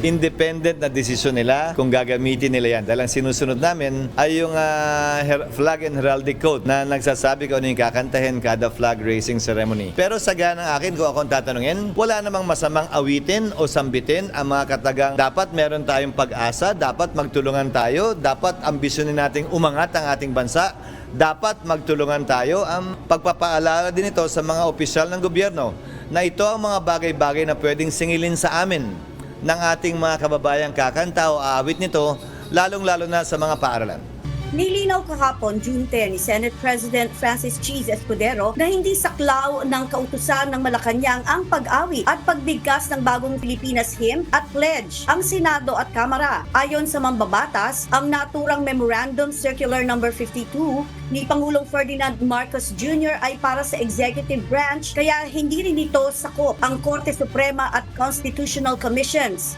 independent na desisyon nila kung gagamitin nila yan. Dahil ang sinusunod namin ay yung flag and heraldic code na nagsasabi kung ano yung kakantahin kada flag raising ceremony. Pero sa ganang akin, kung akong tatanungin, wala namang masamang awitin o sambitin ang mga katagang dapat meron tayong pag-asa, dapat magtulungan tayo, dapat ambisyonin nating umangat ang ating bansa, dapat magtulungan tayo. Ang pagpapaalala din ito sa mga opisyal ng gobyerno na ito ang mga bagay-bagay na pwedeng singilin sa amin ng ating mga kababayang kakanta o aawit nito, lalong-lalo na sa mga paaralan. Nilinaw kahapon, June 10, ni Senate President Francis Cheese Escudero na hindi saklaw ng kautusan ng Malacanang ang pag-awit at pagbigkas ng bagong Pilipinas Hymn at Pledge ang Senado at Kamara. Ayon sa mambabatas, ang naturang Memorandum Circular No. 52 ni Pangulong Ferdinand Marcos Jr. ay para sa executive branch kaya hindi rin ito sakop ang Korte Suprema at Constitutional Commissions.